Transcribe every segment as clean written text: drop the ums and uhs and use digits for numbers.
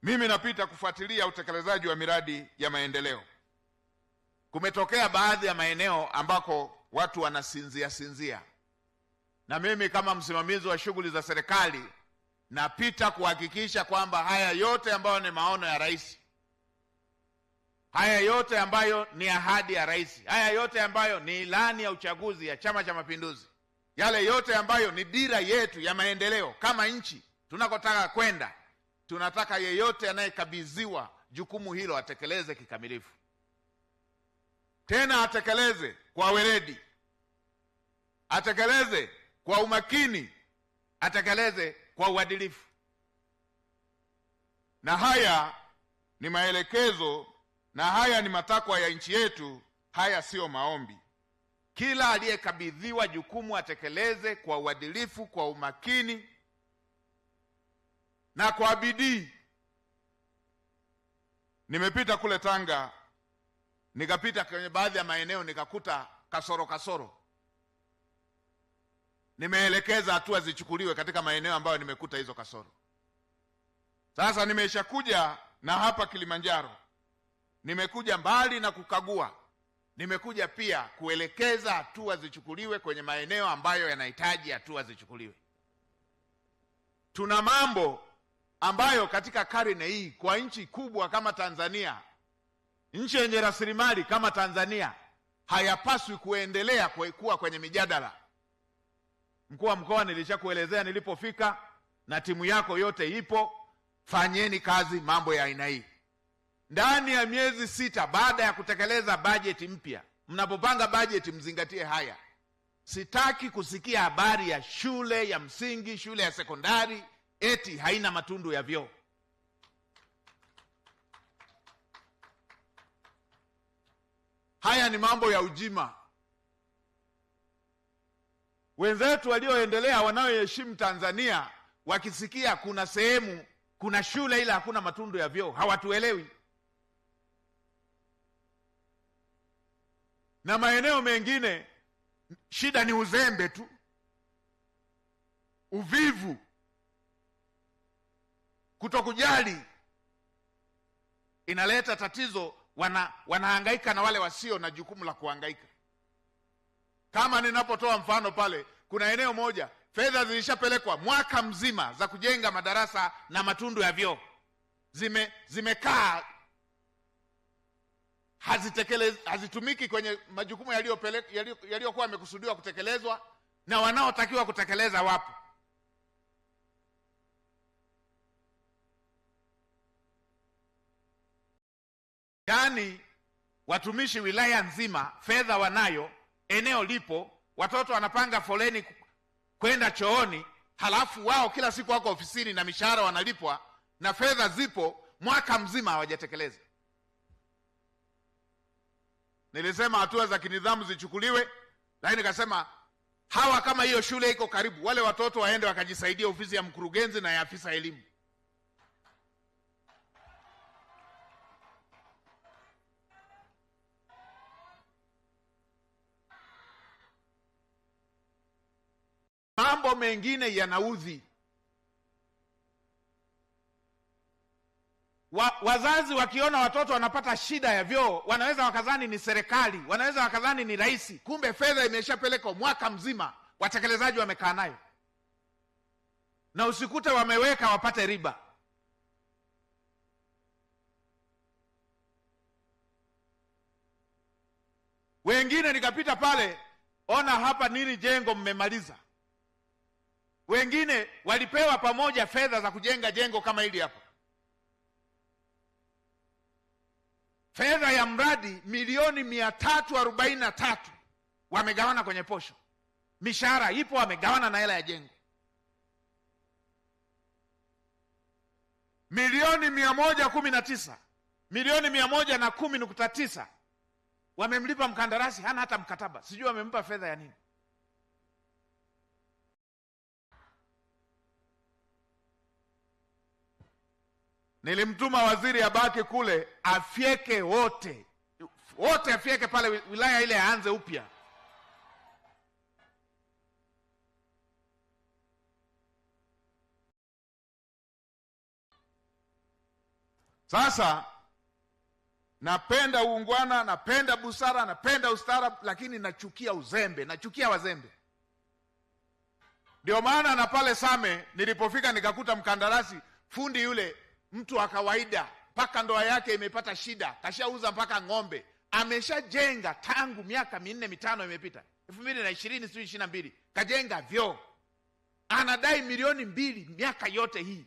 Mimi napita kufuatilia utekelezaji wa miradi ya maendeleo. Kumetokea baadhi ya maeneo ambako watu wanasinzia, na mimi kama msimamizi wa shughuli za serikali napita kuhakikisha kwamba haya yote ambayo ni maono ya rais, haya yote ambayo ni ahadi ya rais, haya yote ambayo ni ilani ya uchaguzi ya Chama cha Mapinduzi, yale yote ambayo ni dira yetu ya maendeleo kama nchi tunakotaka kwenda, tunataka yeyote anayekabidhiwa jukumu hilo atekeleze kikamilifu. Tena atekeleze kwa weledi, atekeleze kwa umakini, atekeleze kwa uadilifu. Na haya ni maelekezo na haya ni matakwa ya nchi yetu, haya sio maombi. Kila aliyekabidhiwa jukumu atekeleze kwa uadilifu, kwa umakini na kwa bidii. Nimepita kule Tanga, nikapita kwenye baadhi ya maeneo nikakuta kasoro. Nimeelekeza hatua zichukuliwe katika maeneo ambayo nimekuta hizo kasoro. Sasa nimeshakuja na hapa Kilimanjaro, nimekuja mbali na kukagua, nimekuja pia kuelekeza hatua zichukuliwe kwenye maeneo ambayo yanahitaji hatua zichukuliwe. Tuna mambo ambayo katika karne hii kwa nchi kubwa kama Tanzania, nchi yenye rasilimali kama Tanzania, hayapaswi kuendelea kuwa kwenye mijadala. Mkuu wa mkoa, nilishakuelezea nilipofika, na timu yako yote ipo. Fanyeni kazi mambo ya aina hii. Ndani ya miezi 6 baada ya kutekeleza bajeti mpya, mnapopanga bajeti mzingatie haya. Sitaki kusikia habari ya shule ya msingi, shule ya sekondari eti haina matundu ya vyoo. Haya ni mambo ya ujima. Wenzetu walioendelea wanaoheshimu Tanzania wakisikia kuna sehemu kuna shule ila hakuna matundu ya vyoo hawatuelewi. Na maeneo mengine shida ni uzembe tu, uvivu, kutokujali, inaleta tatizo. Wanahangaika na wale wasio na jukumu la kuhangaika. Kama ninapotoa mfano pale, kuna eneo moja fedha zilishapelekwa mwaka mzima za kujenga madarasa na matundu ya vyoo, zimekaa hazitumiki kwenye majukumu yaliyokuwa yamekusudiwa kutekelezwa, na wanaotakiwa kutekeleza wapo. Yaani watumishi wilaya nzima fedha wanayo, eneo lipo, watoto wanapanga foleni kwenda chooni, halafu wao kila siku wako ofisini na mishahara wanalipwa na fedha zipo, mwaka mzima hawajatekeleza. Nilisema hatua za kinidhamu zichukuliwe, lakini nikasema hawa, kama hiyo shule iko karibu, wale watoto waende wakajisaidia ofisi ya mkurugenzi na ya afisa elimu. Mambo mengine yanaudhi. Wazazi wakiona watoto wanapata shida ya vyoo, wanaweza wakadhani ni serikali, wanaweza wakadhani ni rais, kumbe fedha imeshapelekwa mwaka mzima, watekelezaji wamekaa nayo, na usikute wameweka wapate riba. Wengine nikapita pale, ona hapa nini jengo mmemaliza. Wengine walipewa pamoja fedha za kujenga jengo kama hili hapa, fedha ya mradi milioni 343 wamegawana kwenye posho. Mishahara ipo, wamegawana na hela ya jengo. Milioni 119, milioni 110.9 wamemlipa mkandarasi, hana hata mkataba, sijui wamempa fedha ya nini. Nilimtuma waziri abaki kule afyeke wote afyeke pale wilaya ile, aanze upya. Sasa napenda uungwana, napenda busara, napenda ustaarabu, lakini nachukia uzembe, nachukia wazembe. Ndio maana na pale Same nilipofika nikakuta mkandarasi, fundi yule mtu wa kawaida, mpaka ndoa yake imepata shida, kashauza mpaka ng'ombe, ameshajenga tangu miaka 4-5 imepita, 2020 sio 22, kajenga vyoo, anadai milioni 2 miaka yote hii,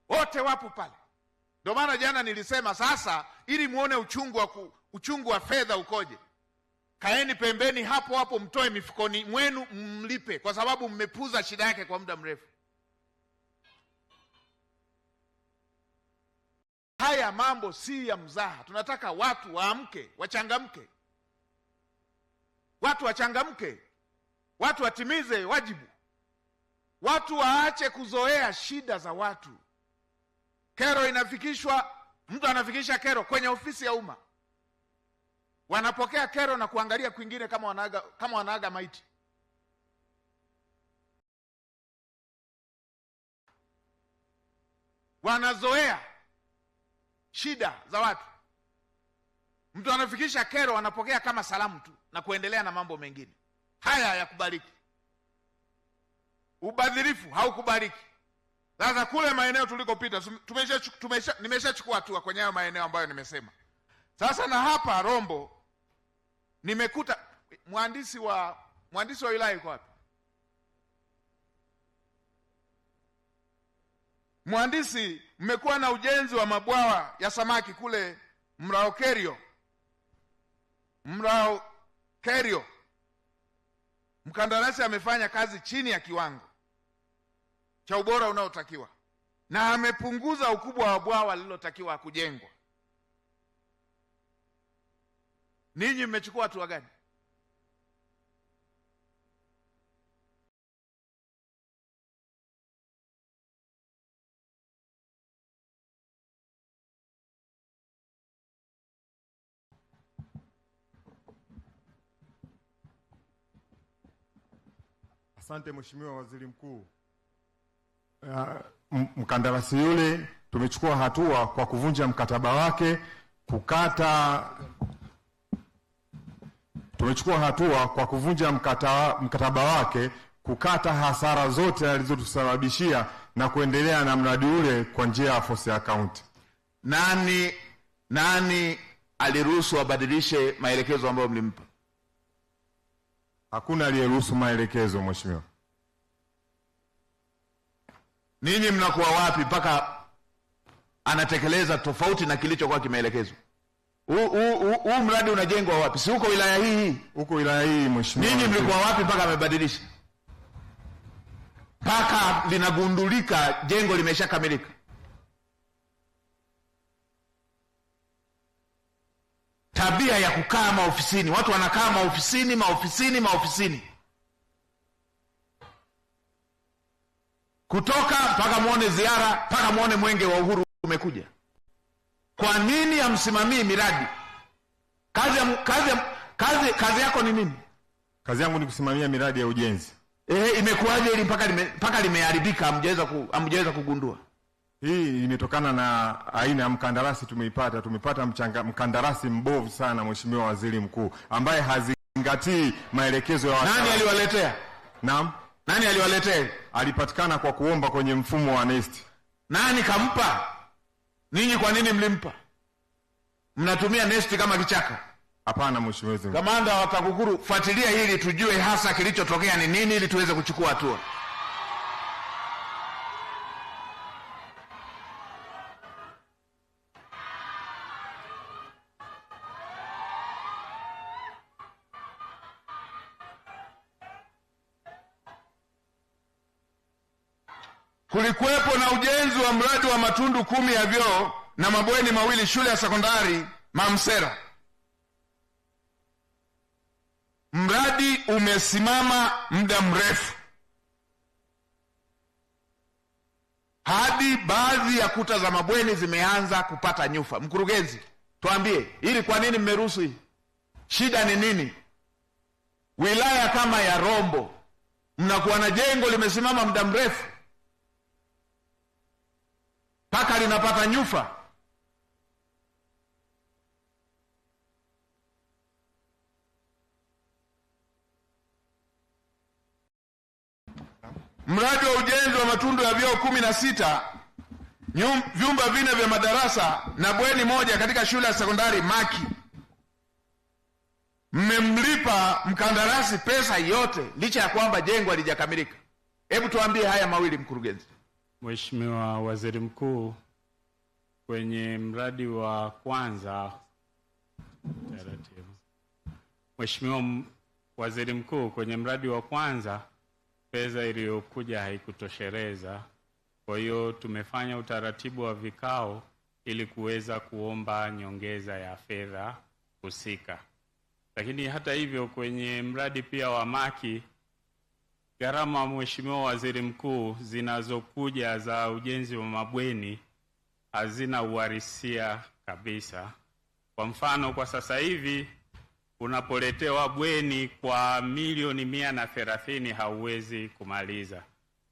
wote wapo pale. Ndio maana jana nilisema sasa, ili muone uchungu wa fedha ukoje, kaeni pembeni hapo hapo, mtoe mifukoni mwenu mlipe, kwa sababu mmepuza shida yake kwa muda mrefu. Haya mambo si ya mzaha. Tunataka watu waamke, wachangamke, watu wachangamke, watu watimize wajibu, watu waache kuzoea shida za watu. Kero inafikishwa, mtu anafikisha kero kwenye ofisi ya umma, wanapokea kero na kuangalia kwingine kama wanaaga maiti. Wanazoea shida za watu. Mtu anafikisha kero, wanapokea kama salamu tu na kuendelea na mambo mengine. Haya hayakubaliki. Ubadhirifu haukubaliki. Sasa kule maeneo tulikopita nimeshachukua hatua kwenye hayo maeneo ambayo nimesema. Sasa na hapa Rombo nimekuta mhandisi wa wilaya yuko wapi? Mhandisi, mmekuwa na ujenzi wa mabwawa ya samaki kule Mraokerio. Mkandarasi amefanya kazi chini ya kiwango cha ubora unaotakiwa na amepunguza ukubwa wa bwawa lililotakiwa kujengwa. Ninyi mmechukua hatua gani? Asante Mheshimiwa Waziri Mkuu. Mkandarasi yule tumechukua hatua kwa kuvunja mkataba wake, mkataba wake, kukata hasara zote alizotusababishia na kuendelea na mradi ule kwa njia ya force account. Nani aliruhusu abadilishe maelekezo ambayo mlimpa? Hakuna aliyeruhusu maelekezo Mheshimiwa. Ninyi mnakuwa wapi mpaka anatekeleza tofauti na kilichokuwa kimeelekezwa? Huu mradi unajengwa wapi? Si huko wilaya hii? Huko wilaya hii Mheshimiwa. Ninyi mlikuwa wapi mpaka amebadilisha? Mpaka linagundulika jengo limeshakamilika. Tabia ya kukaa maofisini, watu wanakaa maofisini. Kutoka mpaka muone ziara, mpaka muone mwenge wa uhuru umekuja. Kwa nini hamsimamii miradi? Kazi yako ni nini? Kazi yangu ni kusimamia miradi ya ujenzi. Imekuwaje ili mpaka limeharibika hamjaweza kugundua? Hii imetokana na aina ya mkandarasi tumepata mkandarasi mbovu sana Mheshimiwa Waziri Mkuu, ambaye hazingatii maelekezo ya Nani aliwaletea? Naam. Nani aliwaletea? Alipatikana kwa kuomba kwenye mfumo wa NeST. Nani kampa? Ninyi kwa nini mlimpa? Mnatumia NeST kama kichaka? Hapana Mheshimiwa Waziri Mkuu. Kamanda wa TAKUKURU, fuatilia hili tujue hasa kilichotokea ni nini ili tuweze kuchukua hatua. Kulikuwepo na ujenzi wa mradi wa matundu 10 ya vyoo na mabweni 2 shule ya sekondari Mamsera. Mradi umesimama muda mrefu, hadi baadhi ya kuta za mabweni zimeanza kupata nyufa. Mkurugenzi, tuambie hili, kwa nini mmeruhusu hii? Shida ni nini? Wilaya kama ya Rombo mnakuwa na jengo limesimama muda mrefu, mpaka linapata nyufa. Mradi wa ujenzi wa matundu ya vyoo 16, vyumba 4 vya madarasa na bweni moja katika shule ya sekondari Maki. Mmemlipa mkandarasi pesa yote licha ya kwamba jengo halijakamilika. Hebu tuambie haya mawili, mkurugenzi. Mheshimiwa Waziri Mkuu, kwenye mradi wa kwanza Mheshimiwa Waziri Mkuu, kwenye mradi wa kwanza pesa iliyokuja haikutosheleza. Kwa hiyo tumefanya utaratibu wa vikao ili kuweza kuomba nyongeza ya fedha husika. Lakini hata hivyo kwenye mradi pia wa Maki, gharama Mheshimiwa Waziri Mkuu zinazokuja za ujenzi wa mabweni hazina uhalisia kabisa. Kwa mfano, kwa sasa hivi unapoletewa bweni kwa milioni 130 hauwezi kumaliza.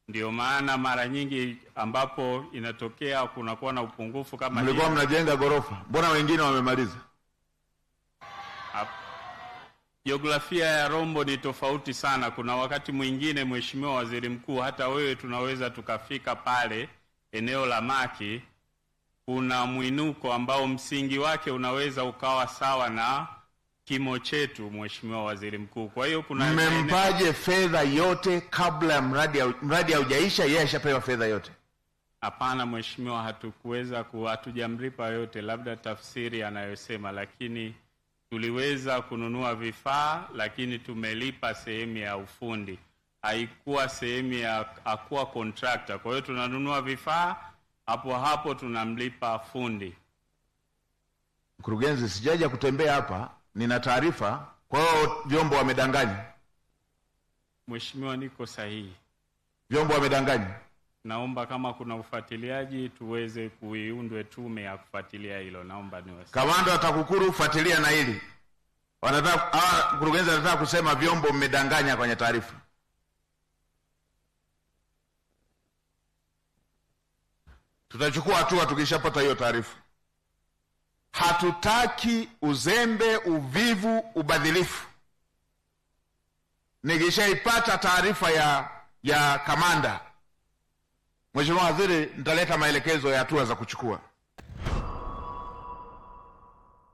Ndio maana mara nyingi ambapo inatokea kunakuwa na upungufu kama hiyo. Mlikuwa mnajenga gorofa, mbona wengine wamemaliza? Jiografia ya Rombo ni tofauti sana. Kuna wakati mwingine Mheshimiwa Waziri Mkuu, hata wewe tunaweza tukafika pale eneo la Maki, kuna mwinuko ambao msingi wake unaweza ukawa sawa na kimo chetu, Mheshimiwa Waziri Mkuu. Kwa hiyo kuna mmempaje fedha yote kabla mradi haujaisha? Yeye ashapewa fedha yote? Hapana Mheshimiwa, hatujamlipa yote, labda tafsiri anayosema, lakini tuliweza kununua vifaa, lakini tumelipa sehemu ya ufundi. Haikuwa sehemu ya hakuwa contractor. Kwa hiyo tunanunua vifaa, hapo tunamlipa fundi. Mkurugenzi, sijaja kutembea hapa, nina taarifa. Kwa hiyo vyombo wamedanganya? Mheshimiwa, niko sahihi. Vyombo wamedanganya? Naomba kama kuna ufuatiliaji tuweze kuiundwe tume ya kufuatilia hilo. Naomba niwasilishe. Kamanda wa TAKUKURU, fuatilia na hili. Wanataka mkurugenzi anataka kusema vyombo mmedanganya kwenye taarifa. Tutachukua hatua tukishapata hiyo taarifa. Hatutaki uzembe, uvivu, ubadhilifu. Nikishaipata taarifa ya kamanda, Mheshimiwa Waziri, nitaleta maelekezo ya hatua za kuchukua.